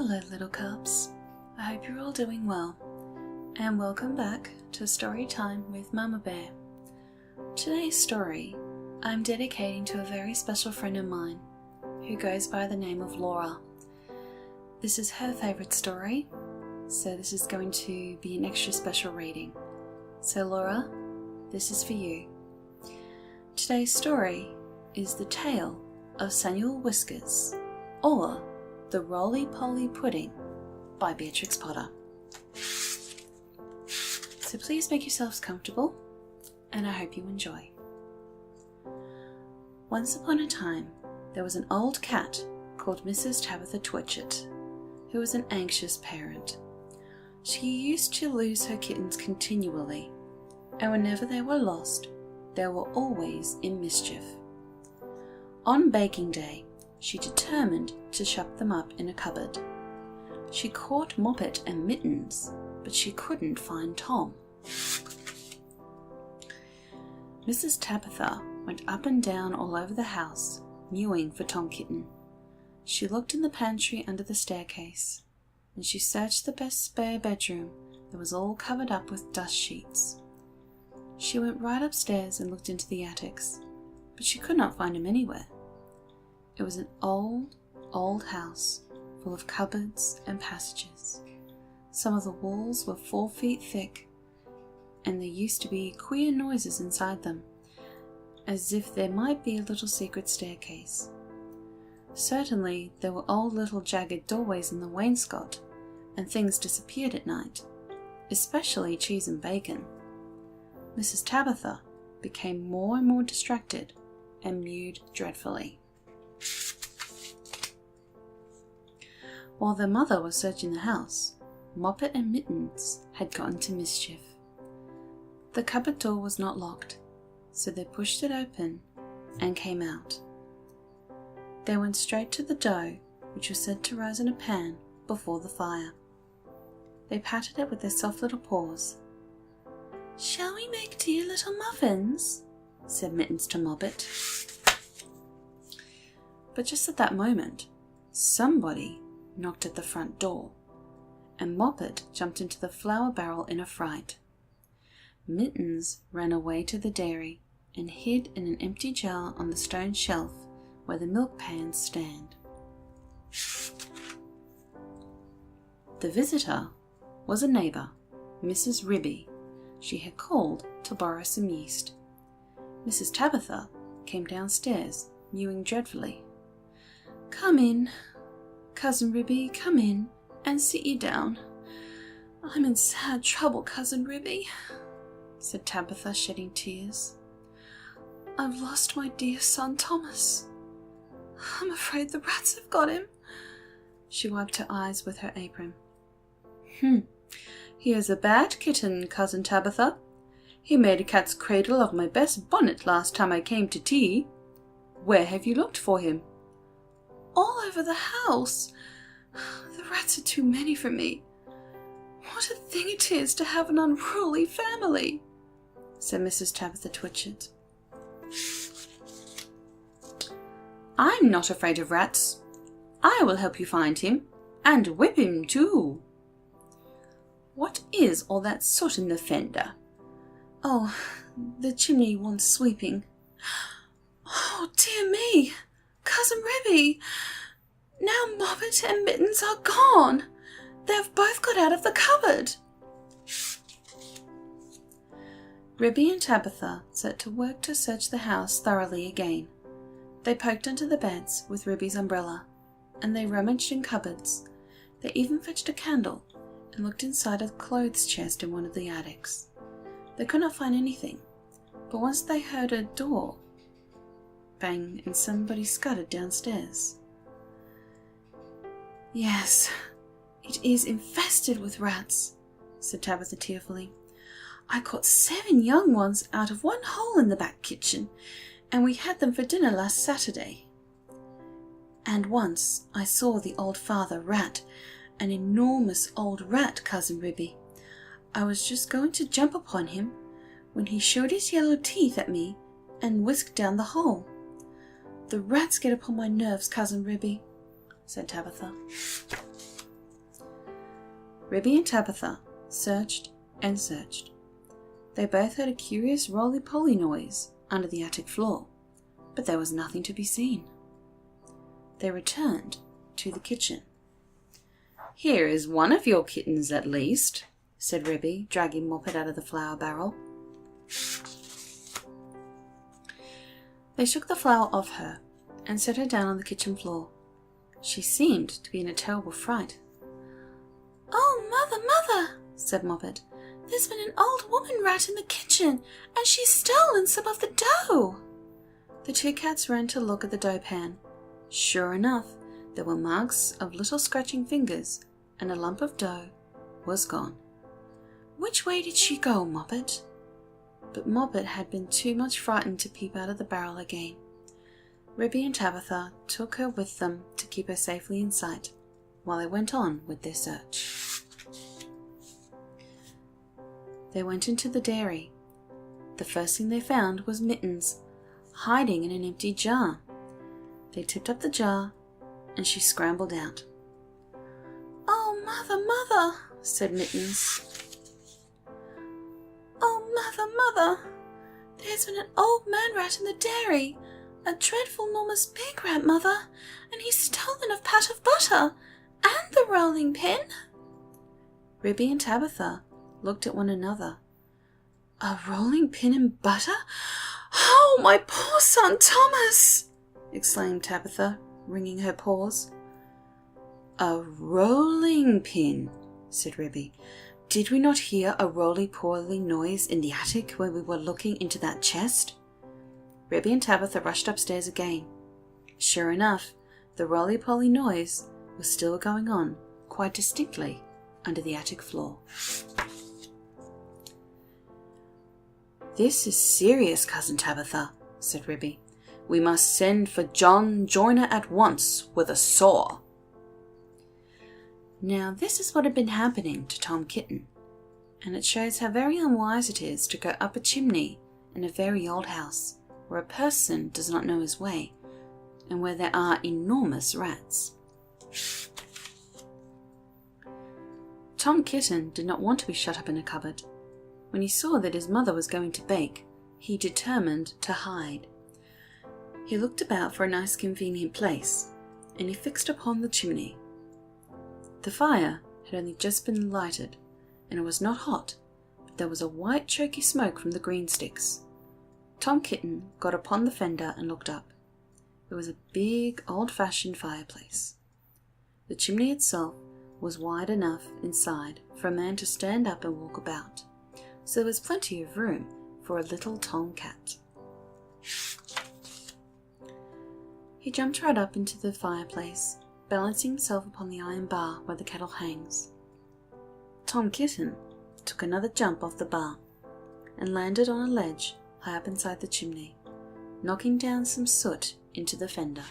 Hello little cubs, I hope you're all doing well, and welcome back to Story Time with Mama Bear. Today's story I'm dedicating to a very special friend of mine who goes by the name of Laura. This is her favourite story, so this is going to be an extra special reading. So Laura, this is for you. Today's story is The Tale of Samuel Whiskers, or The Roly Poly Pudding by Beatrix Potter. So please make yourselves comfortable, and I hope you enjoy. Once upon a time, there was an old cat called Mrs. Tabitha Twitchit, who was an anxious parent. She used to lose her kittens continually, and whenever they were lost, they were always in mischief. On baking day, she determined to shut them up in a cupboard. She caught Moppet and Mittens, but she couldn't find Tom. Mrs. Tabitha went up and down all over the house, mewing for Tom Kitten. She looked in the pantry under the staircase, and she searched the best spare bedroom that was all covered up with dust sheets. She went right upstairs and looked into the attics, but she could not find him anywhere. It was an old house, full of cupboards and passages. Some of the walls were 4 feet thick, and there used to be queer noises inside them, as if there might be a little secret staircase. Certainly there were old little jagged doorways in the wainscot, and things disappeared at night, especially cheese and bacon. Mrs. Tabitha became more and more distracted and mewed dreadfully. While their mother was searching the house, Moppet and Mittens had gotten to mischief. The cupboard door was not locked, so they pushed it open and came out. They went straight to the dough, which was set to rise in a pan before the fire. They patted it with their soft little paws. "Shall we make dear little muffins?" said Mittens to Moppet. But just at that moment, somebody knocked at the front door, and Moppet jumped into the flour barrel in a fright. Mittens ran away to the dairy and hid in an empty jar on the stone shelf where the milk pans stand. The visitor was a neighbour, Mrs. Ribby. She had called to borrow some yeast. Mrs. Tabitha came downstairs, mewing dreadfully. "Come in, Cousin Ribby, come in and sit you down. I'm in sad trouble, Cousin Ribby," said Tabitha, shedding tears. "I've lost my dear son Thomas. I'm afraid the rats have got him." She wiped her eyes with her apron. "He is a bad kitten, Cousin Tabitha. He made a cat's cradle of my best bonnet last time I came to tea. Where have you looked for him?" "All over the house. The rats are too many for me. What a thing it is to have an unruly family," said Mrs. Tabitha Twitchit. "I'm not afraid of rats. I will help you find him, and whip him too. What is all that soot in the fender?" "Oh, the chimney wants sweeping." "Oh dear me, Cousin Ribby, now Moppet and Mittens are gone. They've both got out of the cupboard." Ribby and Tabitha set to work to search the house thoroughly again. They poked under the beds with Ribby's umbrella, and they rummaged in cupboards. They even fetched a candle and looked inside a clothes chest in one of the attics. They could not find anything, but once they heard a door bang and somebody scuttered downstairs. "Yes, it is infested with rats," said Tabitha tearfully. "I caught 7 young ones out of one hole in the back kitchen, and we had them for dinner last Saturday. And once I saw the old father rat, an enormous old rat, Cousin Ribby. I was just going to jump upon him when he showed his yellow teeth at me and whisked down the hole. The rats get upon my nerves, Cousin Ribby," said Tabitha. Ribby and Tabitha searched and searched. They both heard a curious roly-poly noise under the attic floor, but there was nothing to be seen. They returned to the kitchen. "Here is one of your kittens at least," said Ribby, dragging Moppet out of the flour barrel. They shook the flour off her and set her down on the kitchen floor. She seemed to be in a terrible fright. "Oh, mother," said Moppet. "There's been an old woman rat in the kitchen, and she's stolen some of the dough." The two cats ran to look at the dough pan. Sure enough, there were marks of little scratching fingers, and a lump of dough was gone. "Which way did she go, Moppet?" But Moppet had been too much frightened to peep out of the barrel again. Ribby and Tabitha took her with them to keep her safely in sight, while they went on with their search. They went into the dairy. The first thing they found was Mittens, hiding in an empty jar. They tipped up the jar, and she scrambled out. "Oh, mother," said Mittens. "Oh, mother, there's been an old man rat in the dairy, a dreadful enormous big rat, mother, and he's stolen a pat of butter and the rolling pin." Ribby and Tabitha looked at one another. "A rolling pin and butter? Oh, my poor son Thomas!" exclaimed Tabitha, wringing her paws. "A rolling pin," said Ribby. "Did we not hear a roly-poly noise in the attic when we were looking into that chest?" Ribby and Tabitha rushed upstairs again. Sure enough, the roly-poly noise was still going on quite distinctly under the attic floor. "This is serious, Cousin Tabitha," said Ribby. "We must send for John Joyner at once with a saw." Now this is what had been happening to Tom Kitten, and it shows how very unwise it is to go up a chimney in a very old house where a person does not know his way and where there are enormous rats. Tom Kitten did not want to be shut up in a cupboard. When he saw that his mother was going to bake, he determined to hide. He looked about for a nice convenient place, and he fixed upon the chimney. The fire had only just been lighted, and it was not hot, but there was a white choky smoke from the green sticks. Tom Kitten got upon the fender and looked up. It was a big, old-fashioned fireplace. The chimney itself was wide enough inside for a man to stand up and walk about, so there was plenty of room for a little tom cat. He jumped right up into the fireplace, balancing himself upon the iron bar where the kettle hangs. Tom Kitten took another jump off the bar and landed on a ledge high up inside the chimney, knocking down some soot into the fender.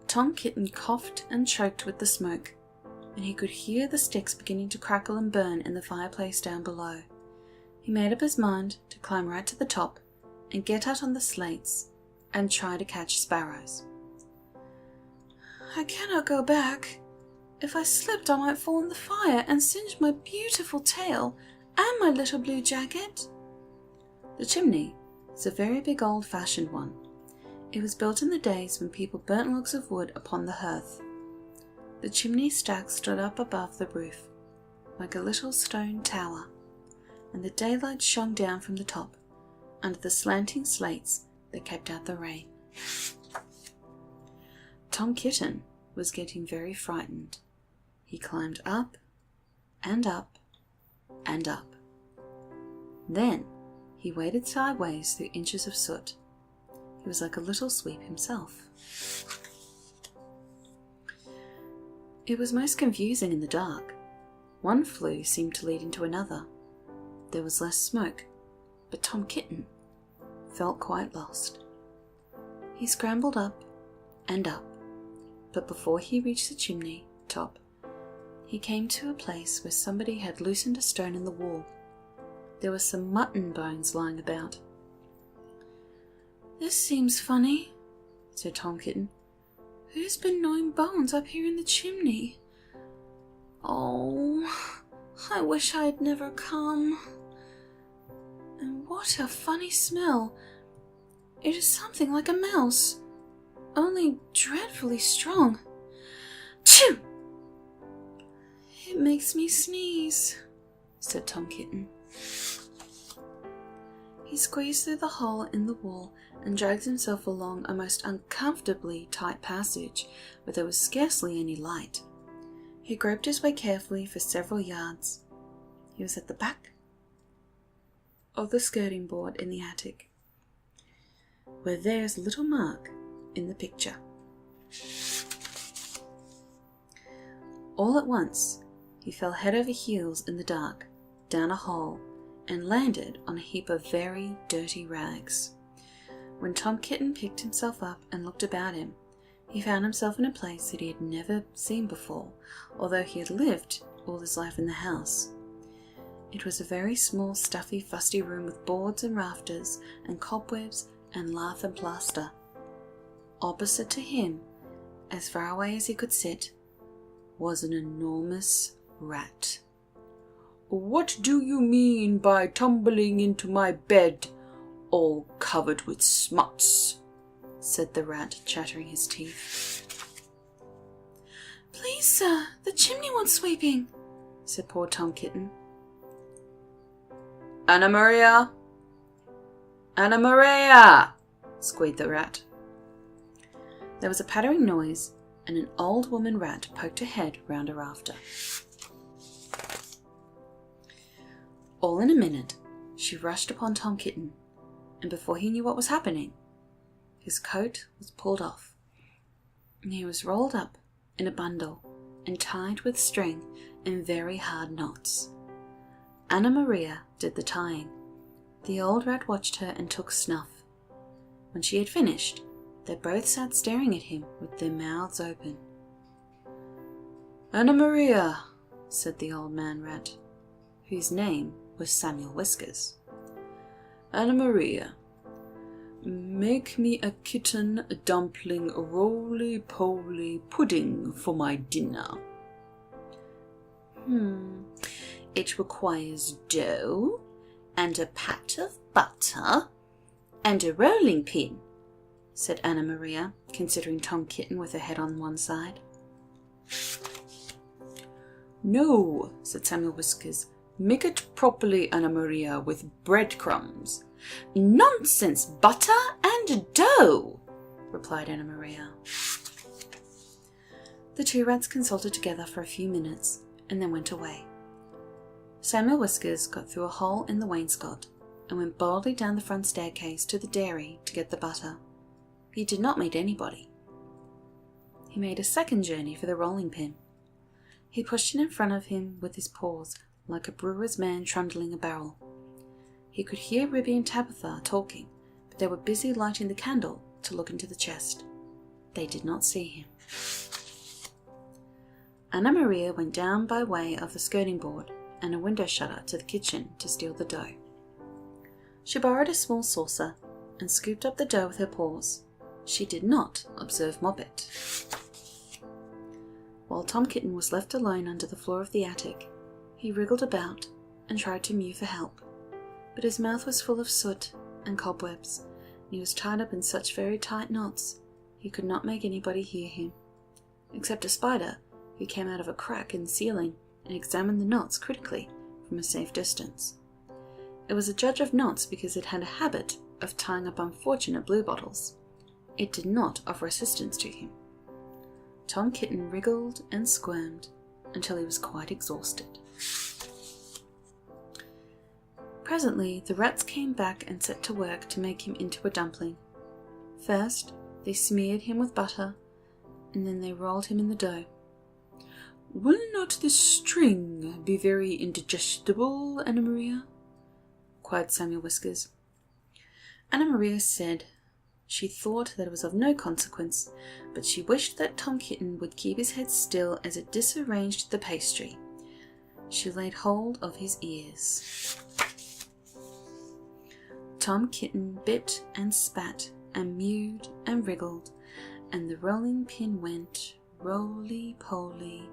Tom Kitten coughed and choked with the smoke, and he could hear the sticks beginning to crackle and burn in the fireplace down below. He made up his mind to climb right to the top and get out on the slates and try to catch sparrows. "I cannot go back. If I slipped, I might fall in the fire and singe my beautiful tail and my little blue jacket." The chimney is a very big old-fashioned one. It was built in the days when people burnt logs of wood upon the hearth. The chimney stack stood up above the roof, like a little stone tower, and the daylight shone down from the top, under the slanting slates that kept out the rain. Tom Kitten was getting very frightened. He climbed up and up and up. Then he waded sideways through inches of soot. He was like a little sweep himself. It was most confusing in the dark. One flue seemed to lead into another. There was less smoke, but Tom Kitten felt quite lost. He scrambled up and up, but before he reached the chimney top, he came to a place where somebody had loosened a stone in the wall. There were some mutton bones lying about. "This seems funny," said Tom Kitten. "Who's been gnawing bones up here in the chimney? Oh, I wish I had never come. And what a funny smell. It is something like a mouse, only dreadfully strong. Achoo! It makes me sneeze, said Tom Kitten. He squeezed through the hole in the wall and dragged himself along a most uncomfortably tight passage where there was scarcely any light. He groped his way carefully for several yards. He was at the back of the skirting board in the attic, where there's a little mark in the picture. All at once, he fell head over heels in the dark, down a hole, and landed on a heap of very dirty rags. When Tom Kitten picked himself up and looked about him, he found himself in a place that he had never seen before, although he had lived all his life in the house. It was a very small, stuffy, fusty room with boards and rafters and cobwebs and lath and plaster. Opposite to him, as far away as he could sit, was an enormous rat. "What do you mean by tumbling into my bed, all covered with smuts?" said the rat, chattering his teeth. "Please, sir, the chimney wants sweeping," said poor Tom Kitten. "Anna Maria! Anna Maria!" squeaked the rat. There was a pattering noise, and an old woman rat poked her head round a rafter. All in a minute, she rushed upon Tom Kitten, and before he knew what was happening, his coat was pulled off, and he was rolled up in a bundle and tied with string in very hard knots. Anna Maria did the tying. The old rat watched her and took snuff. When she had finished, they both sat staring at him with their mouths open. "Anna Maria," said the old man rat, whose name was Samuel Whiskers. "Anna Maria, make me a kitten dumpling roly poly pudding for my dinner." "It requires dough, and a pat of butter, and a rolling pin," said Anna Maria, considering Tom Kitten with her head on one side. "No," said Samuel Whiskers. "Make it properly, Anna Maria, with breadcrumbs." "Nonsense! Butter and dough," replied Anna Maria. The two rats consulted together for a few minutes and then went away. Samuel Whiskers got through a hole in the wainscot and went boldly down the front staircase to the dairy to get the butter. He did not meet anybody. He made a second journey for the rolling pin. He pushed it in front of him with his paws, like a brewer's man trundling a barrel. He could hear Ribby and Tabitha talking, but they were busy lighting the candle to look into the chest. They did not see him. Anna Maria went down by way of the skirting board and a window shutter to the kitchen to steal the dough. She borrowed a small saucer and scooped up the dough with her paws. She did not observe Moppet. While Tom Kitten was left alone under the floor of the attic, he wriggled about and tried to mew for help, but his mouth was full of soot and cobwebs, and he was tied up in such very tight knots he could not make anybody hear him, except a spider who came out of a crack in the ceiling and examined the knots critically from a safe distance. It was a judge of knots because it had a habit of tying up unfortunate bluebottles. It did not offer assistance to him. Tom Kitten wriggled and squirmed until he was quite exhausted. Presently the rats came back and set to work to make him into a dumpling. First they smeared him with butter, and then they rolled him in the dough. "Will not this string be very indigestible, Anna Maria?" cried Samuel Whiskers. Anna Maria said she thought that it was of no consequence, but she wished that Tom Kitten would keep his head still as it disarranged the pastry. She laid hold of his ears. Tom Kitten bit and spat and mewed and wriggled, and the rolling pin went roly-poly,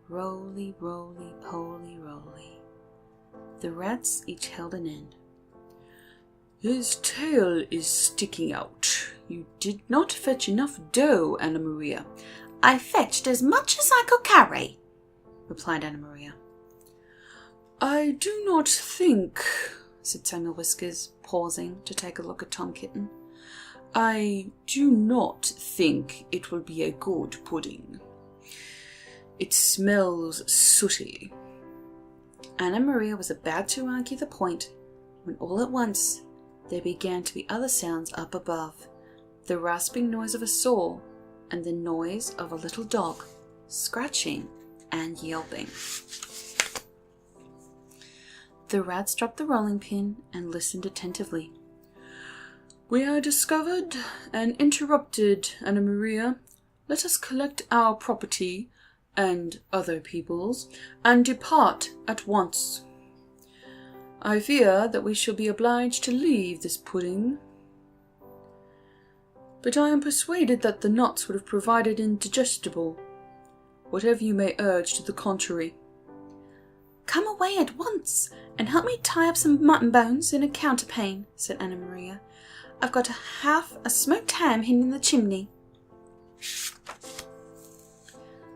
Roly, roly, poly, roly. The rats each held an end. "His tail is sticking out. You did not fetch enough dough, Anna Maria." "I fetched as much as I could carry," replied Anna Maria. "I do not think," said Samuel Whiskers, pausing to take a look at Tom Kitten. "I do not think it will be a good pudding. It smells sooty." Anna Maria was about to argue the point when all at once there began to be other sounds up above, the rasping noise of a saw and the noise of a little dog scratching and yelping. The rats dropped the rolling pin and listened attentively. "We are discovered and interrupted, Anna Maria. Let us collect our property and other people's and depart at once. I fear that we shall be obliged to leave this pudding, but I am persuaded that the nuts would have proved indigestible, whatever you may urge to the contrary." "Come away at once and help me tie up some mutton bones in a counterpane," said Anna Maria. "I've got half a smoked ham hidden in the chimney."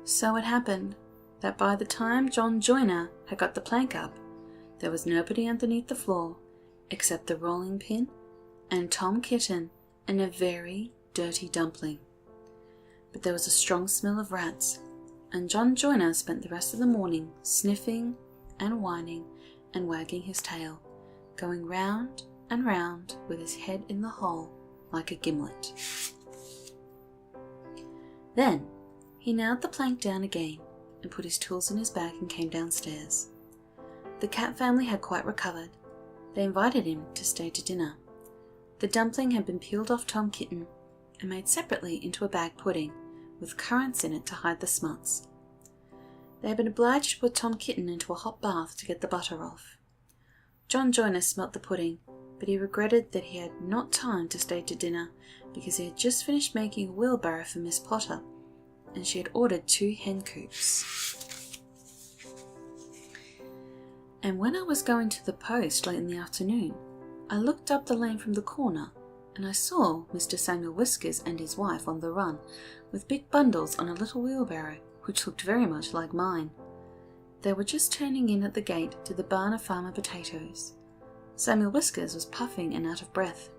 So it happened that by the time John Joiner had got the plank up, there was nobody underneath the floor except the rolling pin and Tom Kitten and a very dirty dumpling. But there was a strong smell of rats, and John Joiner spent the rest of the morning sniffing and whining and wagging his tail, going round and round with his head in the hole like a gimlet. Then he nailed the plank down again and put his tools in his bag and came downstairs. The cat family had quite recovered. They invited him to stay to dinner. The dumpling had been peeled off Tom Kitten and made separately into a bag pudding with currants in it to hide the smuts. They had been obliged to put Tom Kitten into a hot bath to get the butter off. John Joiner smelt the pudding, but he regretted that he had not time to stay to dinner because he had just finished making a wheelbarrow for Miss Potter, and she had ordered 2 hen coops. And when I was going to the post late in the afternoon, I looked up the lane from the corner and I saw Mr. Samuel Whiskers and his wife on the run with big bundles on a little wheelbarrow which looked very much like mine. They were just turning in at the gate to the barn of Farmer Potatoes. Samuel Whiskers was puffing and out of breath.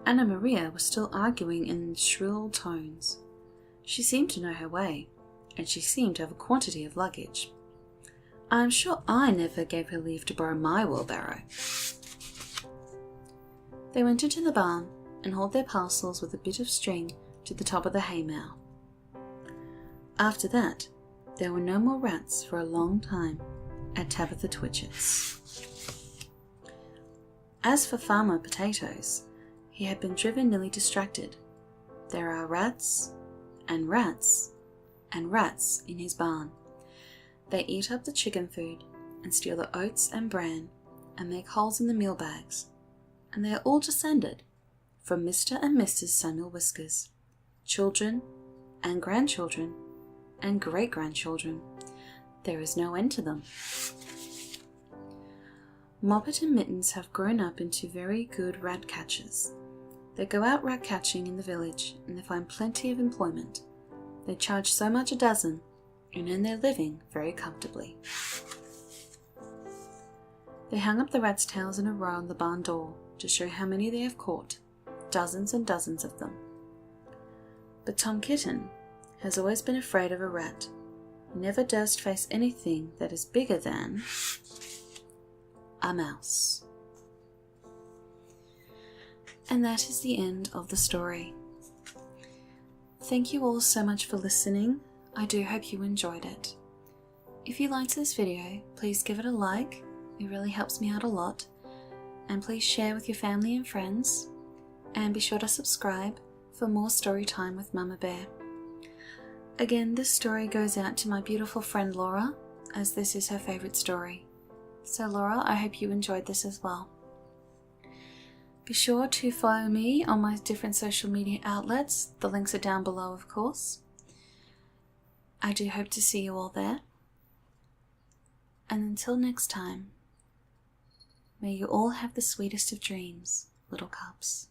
Anna Maria was still arguing in shrill tones. She seemed to know her way, and she seemed to have a quantity of luggage. I am sure I never gave her leave to borrow my wheelbarrow. They went into the barn and hauled their parcels with a bit of string to the top of the haymow. After that, there were no more rats for a long time at Tabitha Twitch's. As for Farmer Potatoes, he had been driven nearly distracted. There are rats and rats and rats in his barn. They eat up the chicken food and steal the oats and bran and make holes in the meal bags, and they are all descended from Mr. and Mrs. Samuel Whiskers, children and grandchildren and great-grandchildren. There is no end to them. Moppet and Mittens have grown up into very good rat catchers. They go out rat catching in the village and they find plenty of employment. They charge so much a dozen and earn their living very comfortably. They hung up the rats' tails in a row on the barn door to show how many they have caught, dozens and dozens of them. But Tom Kitten has always been afraid of a rat. He never durst face anything that is bigger than a mouse. And that is the end of the story. Thank you all so much for listening. I do hope you enjoyed it. If you liked this video, please give it a like. It really helps me out a lot. And please share with your family and friends. And be sure to subscribe for more story time with Mama Bear. Again, this story goes out to my beautiful friend Laura, as this is her favourite story. So Laura, I hope you enjoyed this as well. Be sure to follow me on my different social media outlets. The links are down below, of course. I do hope to see you all there. And until next time, may you all have the sweetest of dreams, little cups.